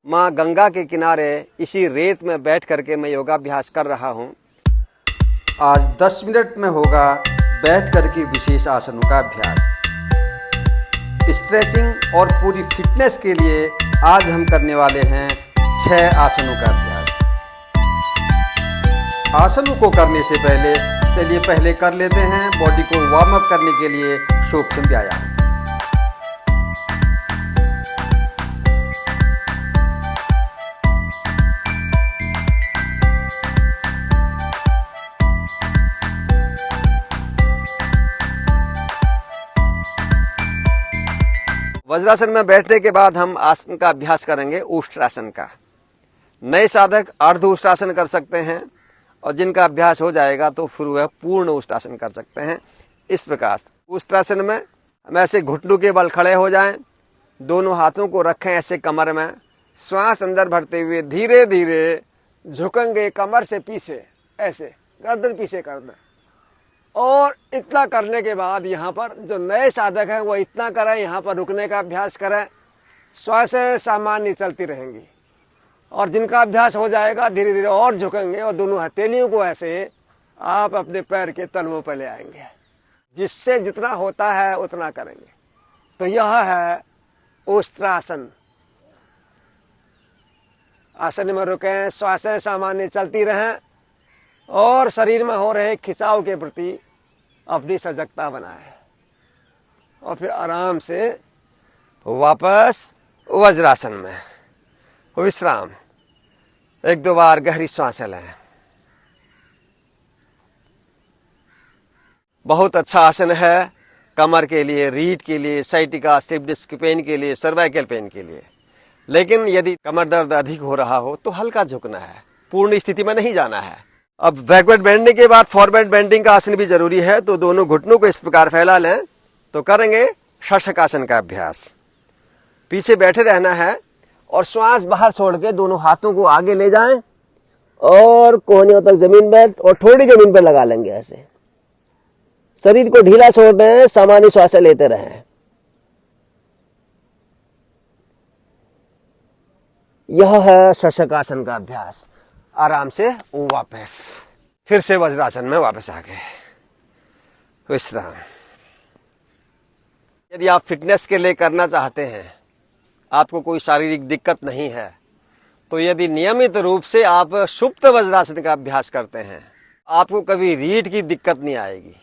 माँ गंगा के किनारे इसी रेत में बैठ करके मैं योगाभ्यास कर रहा हूँ। आज 10 मिनट में होगा बैठ कर के विशेष आसनों का अभ्यास। स्ट्रेचिंग और पूरी फिटनेस के लिए आज हम करने वाले हैं 6 आसनों का अभ्यास। आसनों को करने से पहले चलिए पहले कर लेते हैं बॉडी को वार्म अप करने के लिए सूक्ष्म व्यायाम। वज्रासन में बैठने के बाद हम आसन का अभ्यास करेंगे उष्ट्रासन का। नए साधक अर्ध उष्ट्रासन कर सकते हैं और जिनका अभ्यास हो जाएगा तो फिर वह पूर्ण उष्ट्रासन कर सकते हैं। इस प्रकार उष्ट्रासन में हम ऐसे घुटनों के बल खड़े हो जाएं, दोनों हाथों को रखें ऐसे कमर में, श्वास अंदर भरते हुए धीरे धीरे झुकेंगे कमर से पीछे, ऐसे गर्दन पीछे कर दें। और इतना करने के बाद यहाँ पर जो नए साधक हैं वो इतना करें, यहाँ पर रुकने का अभ्यास करें, श्वासें सामान्य चलती रहेंगी। और जिनका अभ्यास हो जाएगा धीरे धीरे और झुकेंगे और दोनों हथेलियों को ऐसे आप अपने पैर के तलवों पर ले आएंगे। जिससे जितना होता है उतना करेंगे। तो यह है उष्ट्रासन। आसन में रुकें, श्वासें सामान्य चलती रहें और शरीर में हो रहे खिंचाव के प्रति अपनी सजगता बनाएं और फिर आराम से वापस वज्रासन में विश्राम। 1-2 बार गहरी सांसें लें। बहुत अच्छा आसन है कमर के लिए, रीढ़ के लिए, साइटिका, स्लिप डिस्क पेन के लिए, सर्वाइकल पेन के लिए। लेकिन यदि कमर दर्द अधिक हो रहा हो तो हल्का झुकना है, पूर्ण स्थिति में नहीं जाना है। अब बैकवर्ड बेंडिंग के बाद फॉरवर्ड बेंडिंग का आसन भी जरूरी है। तो दोनों घुटनों को इस प्रकार फैला लें। तो करेंगे शशकासन का अभ्यास। पीछे बैठे रहना है और श्वास बाहर छोड़ के दोनों हाथों को आगे ले जाएं और कोहनियों तक जमीन पर और थोड़ी जमीन पर लगा लेंगे। ऐसे शरीर को ढीला छोड़ दें, सामान्य श्वास लेते रहें। यह है शशकासन का अभ्यास। आराम से वापस फिर से वज्रासन में वापस आ गए, विश्राम। यदि आप फिटनेस के लिए करना चाहते हैं, आपको कोई शारीरिक दिक्कत नहीं है, तो यदि नियमित रूप से आप सुप्त वज्रासन का अभ्यास करते हैं, आपको कभी रीढ़ की दिक्कत नहीं आएगी।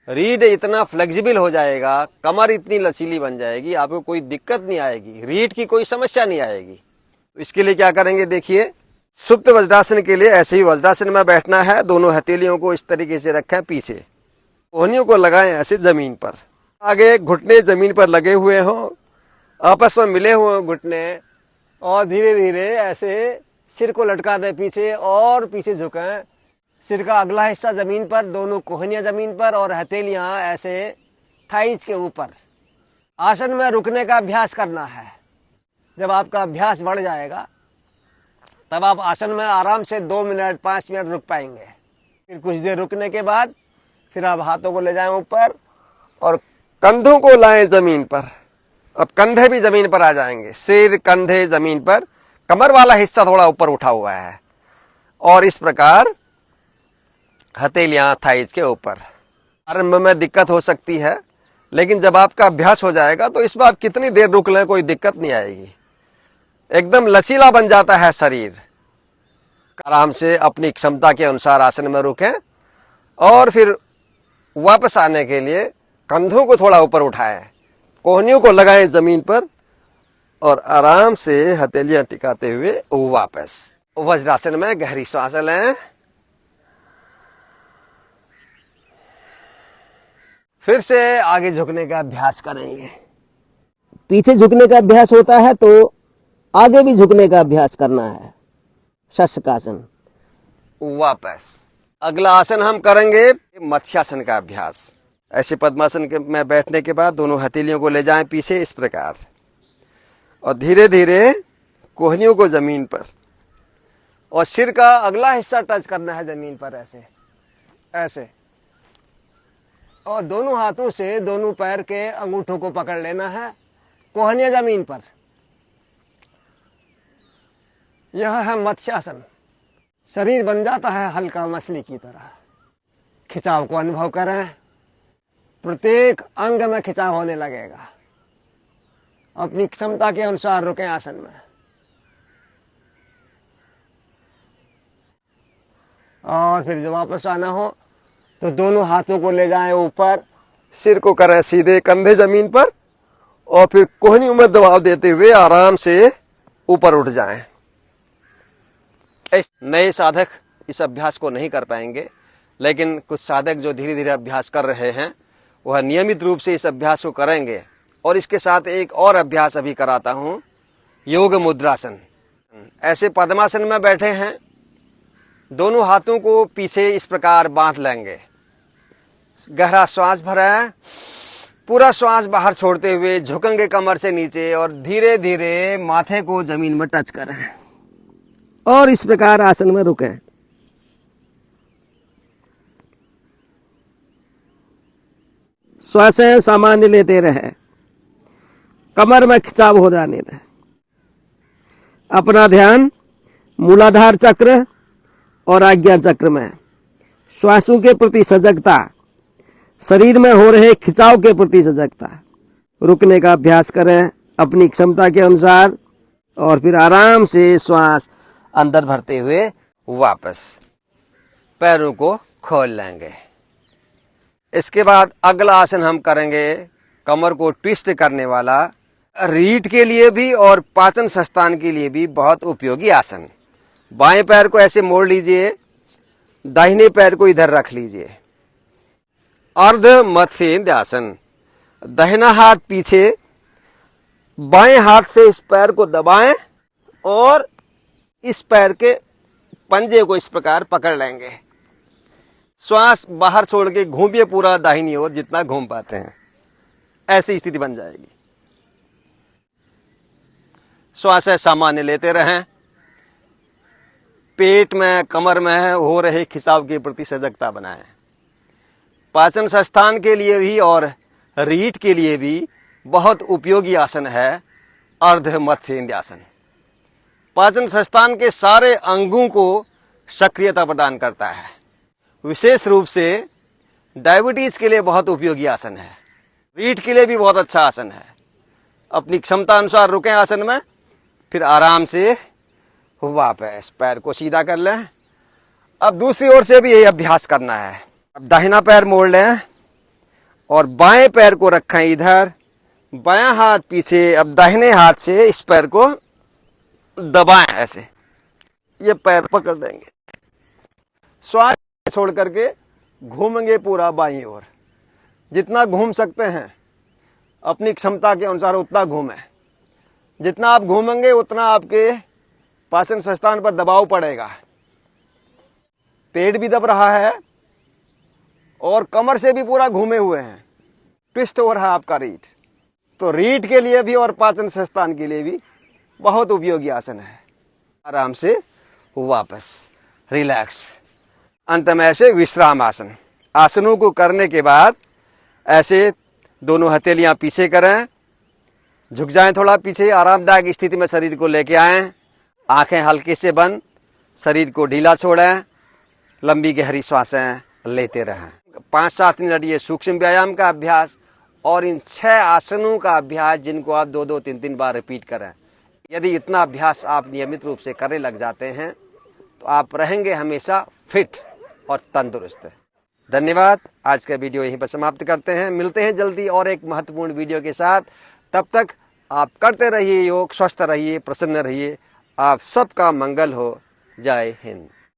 रीढ़ इतना फ्लेक्सिबल हो जाएगा, कमर इतनी लचीली बन जाएगी, आपको कोई दिक्कत नहीं आएगी, रीढ़ की कोई समस्या नहीं आएगी। तो इसके लिए क्या करेंगे, देखिए। सुप्त वज्रासन के लिए ऐसे ही वज्रासन में बैठना है। दोनों हथेलियों को इस तरीके से रखें पीछे, कोहनियों को लगाएं ऐसे जमीन पर, आगे घुटने जमीन पर लगे हुए हों, आपस में मिले हुए घुटने, और धीरे धीरे ऐसे सिर को लटका दें पीछे और पीछे झुकें। सिर का अगला हिस्सा जमीन पर, दोनों कोहनियां जमीन पर और हथेलियां ऐसे थाइज के ऊपर। आसन में रुकने का अभ्यास करना है। जब आपका अभ्यास बढ़ जाएगा तब आप आसन में आराम से 2 मिनट 5 मिनट रुक पाएंगे। फिर कुछ देर रुकने के बाद फिर आप हाथों को ले जाएं ऊपर और कंधों को लाएं जमीन पर। अब कंधे भी जमीन पर आ जाएंगे, सिर कंधे जमीन पर, कमर वाला हिस्सा थोड़ा ऊपर उठा हुआ है। और इस प्रकार हथेलियां थाइज के ऊपर। आरंभ में दिक्कत हो सकती है, लेकिन जब आपका अभ्यास हो जाएगा तो इसमें आप कितनी देर रुक लें कोई दिक्कत नहीं आएगी। एकदम लचीला बन जाता है शरीर। आराम से अपनी क्षमता के अनुसार आसन में रुकें और फिर वापस आने के लिए कंधों को थोड़ा ऊपर उठाएं, कोहनियों को लगाएं जमीन पर और आराम से हथेलियां टिकाते हुए वापस वज्रासन में गहरी सांस लें। फिर से आगे झुकने का अभ्यास करेंगे। पीछे झुकने का अभ्यास होता है तो आगे भी झुकने का अभ्यास करना है। शशकासन। वापस अगला आसन हम करेंगे मत्स्यासन का अभ्यास। ऐसे पद्मासन में बैठने के बाद दोनों हथेलियों को ले जाएं पीछे इस प्रकार और धीरे धीरे कोहनियों को जमीन पर और सिर का अगला हिस्सा टच करना है जमीन पर, ऐसे ऐसे। और दोनों हाथों से दोनों पैर के अंगूठों को पकड़ लेना है, कोहनियां जमीन पर। यह है मत्स्यासन। शरीर बन जाता है हल्का मछली की तरह। खिंचाव को अनुभव करें, प्रत्येक अंग में खिंचाव होने लगेगा। अपनी क्षमता के अनुसार रुकें आसन में और फिर जब वापस आना हो तो दोनों हाथों को ले जाएं ऊपर, सिर को करें सीधे, कंधे जमीन पर, और फिर कोहनी में दबाव देते हुए आराम से ऊपर उठ जाएं। नए साधक इस अभ्यास को नहीं कर पाएंगे, लेकिन कुछ साधक जो धीरे धीरे अभ्यास कर रहे हैं वह नियमित रूप से इस अभ्यास को करेंगे। और इसके साथ एक और अभ्यास अभी कराता हूं, योग मुद्रासन। ऐसे पद्मासन में बैठे हैं, दोनों हाथों को पीछे इस प्रकार बांध लेंगे। गहरा श्वास भरें, पूरा श्वास बाहर छोड़ते हुए झुकेंगे कमर से नीचे और धीरे धीरे माथे को जमीन में टच करें और इस प्रकार आसन में रुकें। श्वासें सामान्य लेते रहें, कमर में खिंचाव हो जाने दें। अपना ध्यान मूलाधार चक्र और आज्ञा चक्र में, श्वासों के प्रति सजगता, शरीर में हो रहे खिंचाव के प्रति सजगता। रुकने का अभ्यास करें अपनी क्षमता के अनुसार और फिर आराम से श्वास अंदर भरते हुए वापस पैरों को खोल लेंगे। इसके बाद अगला आसन हम करेंगे कमर को ट्विस्ट करने वाला, रीढ़ के लिए भी और पाचन संस्थान के लिए भी बहुत उपयोगी आसन। बाएं पैर को ऐसे मोड़ लीजिए, दाहिने पैर को इधर रख लीजिए। अर्ध मत्स्येन्द्रासन। दाहिना हाथ पीछे, बाएं हाथ से इस पैर को दबाएं और इस पैर के पंजे को इस प्रकार पकड़ लेंगे। श्वास बाहर छोड़ के घूमिए पूरा दाहिनी ओर, जितना घूम पाते हैं, ऐसी स्थिति बन जाएगी। श्वास सामान्य लेते रहें, पेट में कमर में हो रहे खिंचाव के प्रति सजगता बनाएं। पाचन संस्थान के लिए भी और रीढ़ के लिए भी बहुत उपयोगी आसन है अर्ध मत्स्येन्द्रासन। पाचन संस्थान के सारे अंगों को सक्रियता प्रदान करता है। विशेष रूप से डायबिटीज के लिए बहुत उपयोगी आसन है। रीढ़ के लिए भी बहुत अच्छा आसन है। अपनी क्षमता अनुसार रुकें आसन में, फिर आराम से वापस पैर को सीधा कर लें। अब दूसरी ओर से भी यही अभ्यास करना है। अब दाहिना पैर मोड़ लें और बाएं पैर को रखें इधर, बायां हाथ पीछे। अब दाहिने हाथ से इस पैर को दबाएं, ऐसे ये पैर पकड़ देंगे। श्वास छोड़ करके घूमेंगे पूरा बाईं ओर, जितना घूम सकते हैं अपनी क्षमता के अनुसार उतना घूमें। जितना आप घूमेंगे उतना आपके पाचन संस्थान पर दबाव पड़ेगा। पेट भी दब रहा है और कमर से भी पूरा घूमे हुए हैं, ट्विस्ट हो रहा है आपका रीढ़। तो रीढ़ के लिए भी और पाचन संस्थान के लिए भी बहुत उपयोगी आसन है। आराम से वापस रिलैक्स। अंत में ऐसे विश्राम आसन। आसनों को करने के बाद ऐसे दोनों हथेलियां पीछे करें, झुक जाएं थोड़ा पीछे, आरामदायक स्थिति में शरीर को लेके आएं। आंखें हल्के से बंद, शरीर को ढीला छोड़ें, लंबी गहरी सांसें लेते रहें। 5-7 मिनट ये सूक्ष्म व्यायाम का अभ्यास और इन 6 आसनों का अभ्यास, जिनको आप 2-2, 3-3 बार रिपीट करें। यदि इतना अभ्यास आप नियमित रूप से करने लग जाते हैं तो आप रहेंगे हमेशा फिट और तंदुरुस्त। धन्यवाद। आज का वीडियो यहीं पर समाप्त करते हैं। मिलते हैं जल्दी और एक महत्वपूर्ण वीडियो के साथ। तब तक आप करते रहिए योग, स्वस्थ रहिए, प्रसन्न रहिए। आप सबका मंगल हो। जय हिंद।